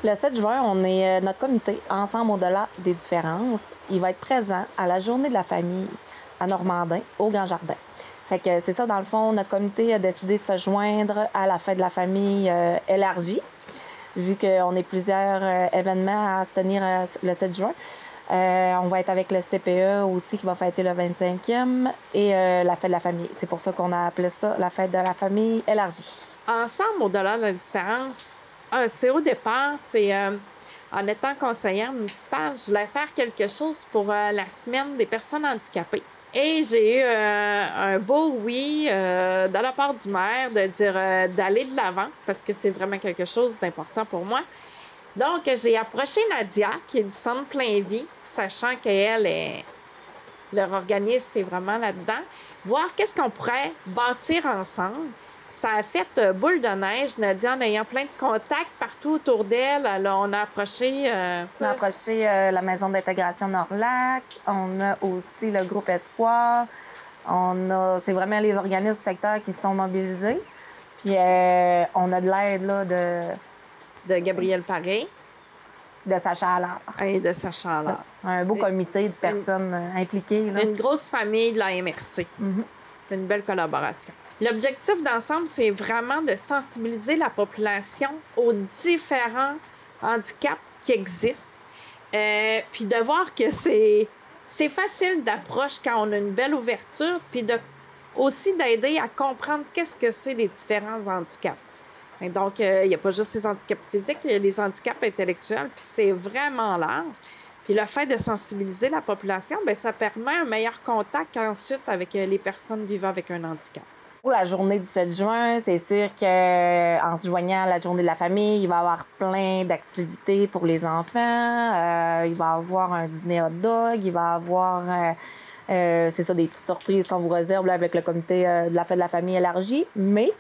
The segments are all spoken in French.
Le 7 juin, on est notre comité Ensemble au-delà des différences. Il va être présent à la Journée de la famille à Normandin, au Grand Jardin. Fait que c'est ça, dans le fond, notre comité a décidé de se joindre à la fête de la famille élargie, vu qu'on est plusieurs événements à se tenir le 7 juin. On va être avec le CPE aussi qui va fêter le 25e et la fête de la famille. C'est pour ça qu'on a appelé ça la fête de la famille élargie. Ensemble au-delà de la différence, c'est au départ, c'est en étant conseillère municipale, je voulais faire quelque chose pour la semaine des personnes handicapées. Et j'ai eu un beau oui de la part du maire de dire d'aller de l'avant parce que c'est vraiment quelque chose d'important pour moi. Donc, j'ai approché Nadia, qui est du Centre Plein Vie, sachant qu'elle est... Leur organisme, c'est vraiment là-dedans. Voir qu'est-ce qu'on pourrait bâtir ensemble. Puis ça a fait boule de neige, Nadia, en ayant plein de contacts partout autour d'elle. Alors, on a approché... On a approché la maison d'intégration Nord-Lac. On a aussi le groupe Espoir. C'est vraiment les organismes du secteur qui sont mobilisés. Puis on a de l'aide là, de Gabrielle Paré. De Sacha Allard. Et de Sacha Allard. Un beau comité de personnes impliquées. Là. Une grosse famille de la MRC. Une belle collaboration. L'objectif d'ensemble, c'est vraiment de sensibiliser la population aux différents handicaps qui existent. Puis de voir que c'est facile d'approche quand on a une belle ouverture, puis aussi d'aider à comprendre qu'est-ce que c'est les différents handicaps. Et donc, il n'y a pas juste les handicaps physiques, il y a les handicaps intellectuels, puis c'est vraiment large. Puis le fait de sensibiliser la population, bien, ça permet un meilleur contact ensuite avec les personnes vivant avec un handicap. Pour la journée du 7 juin, c'est sûr qu'en se joignant à la journée de la famille, il va y avoir plein d'activités pour les enfants. Il va y avoir un dîner hot dog, il va y avoir... c'est ça, des petites surprises qu'on vous réserve là, avec le comité de la fête de la famille élargie. Mais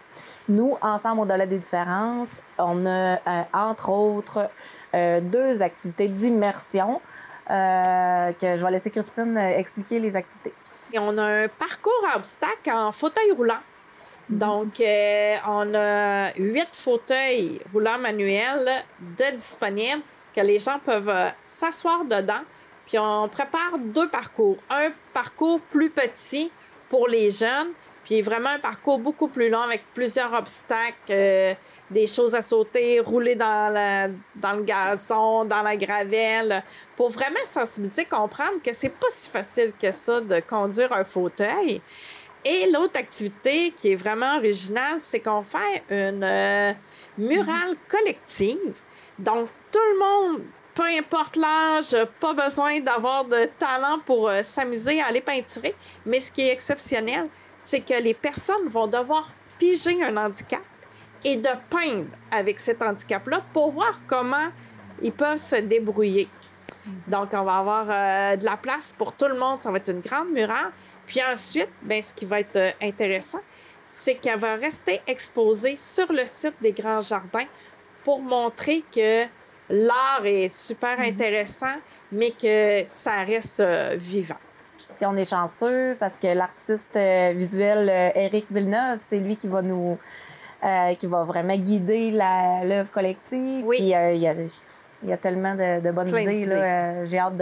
nous, Ensemble au-delà des différences, on a, entre autres, 2 activités d'immersion que je vais laisser Christine expliquer les activités. Et on a un parcours à obstacles en fauteuil roulant. Donc, on a 8 fauteuils roulants manuels de disponibles que les gens peuvent s'asseoir dedans. Puis, on prépare 2 parcours. Un parcours plus petit pour les jeunes, puis vraiment un parcours beaucoup plus long avec plusieurs obstacles, des choses à sauter, rouler dans le gazon, dans la gravelle, pour vraiment sensibiliser, comprendre que c'est pas si facile que ça de conduire un fauteuil. Et l'autre activité qui est vraiment originale, c'est qu'on fait une murale collective. Donc, tout le monde, peu importe l'âge, pas besoin d'avoir de talent pour s'amuser à aller peinturer. Mais ce qui est exceptionnel, c'est que les personnes vont devoir piger un handicap et de peindre avec cet handicap-là pour voir comment ils peuvent se débrouiller. Donc, on va avoir de la place pour tout le monde. Ça va être une grande murale. Puis ensuite, bien, ce qui va être intéressant, c'est qu'elle va rester exposée sur le site des Grands Jardins pour montrer que l'art est super intéressant, mais que ça reste vivant. Puis on est chanceux parce que l'artiste visuel Éric Villeneuve, c'est lui qui va nous... qui va vraiment guider l'œuvre collective. Oui. Puis il y a tellement de bonnes idées. Là. J'ai hâte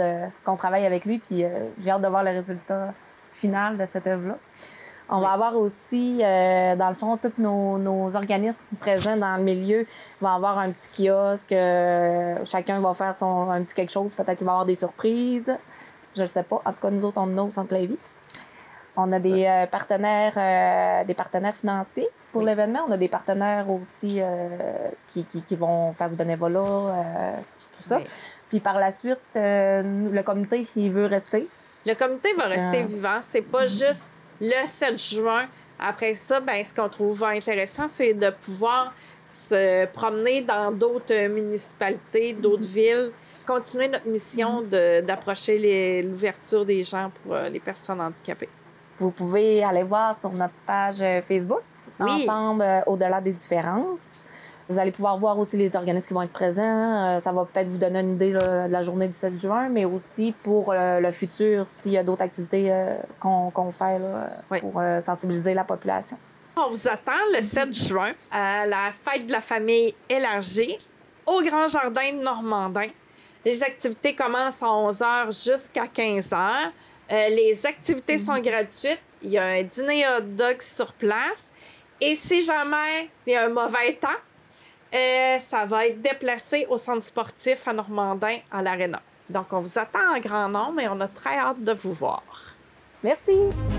qu'on travaille avec lui, puis j'ai hâte de voir le résultat final de cette œuvre-là. On va avoir aussi, dans le fond, tous nos organismes présents dans le milieu vont avoir un petit kiosque. Chacun va faire un petit quelque chose. Peut-être qu'il va y avoir des surprises. Je ne sais pas. En tout cas, nous autres, on a au Centre Plein Vie. On a des partenaires financiers pour l'événement. On a des partenaires aussi qui vont faire du bénévolat, tout ça. Oui. Puis par la suite, le comité, il veut rester. Le comité va rester vivant. C'est pas juste le 7 juin. Après ça, ben, ce qu'on trouve intéressant, c'est de pouvoir se promener dans d'autres municipalités, d'autres villes, continuer notre mission d'approcher l'ouverture des gens pour les personnes handicapées. Vous pouvez aller voir sur notre page Facebook, oui. Ensemble au-delà des différences. Vous allez pouvoir voir aussi les organismes qui vont être présents. Ça va peut-être vous donner une idée là, de la journée du 7 juin, mais aussi pour le futur, s'il y a d'autres activités qu'on fait là, oui. Pour sensibiliser la population. On vous attend le 7 juin à la fête de la famille élargie au Grand Jardin de Normandin. Les activités commencent à 11h jusqu'à 15h. Les activités sont gratuites. Il y a un dîner hot dog sur place. Et si jamais il y a un mauvais temps, ça va être déplacé au centre sportif à Normandin, à l'Arena. Donc, on vous attend en grand nombre et on a très hâte de vous voir. Merci!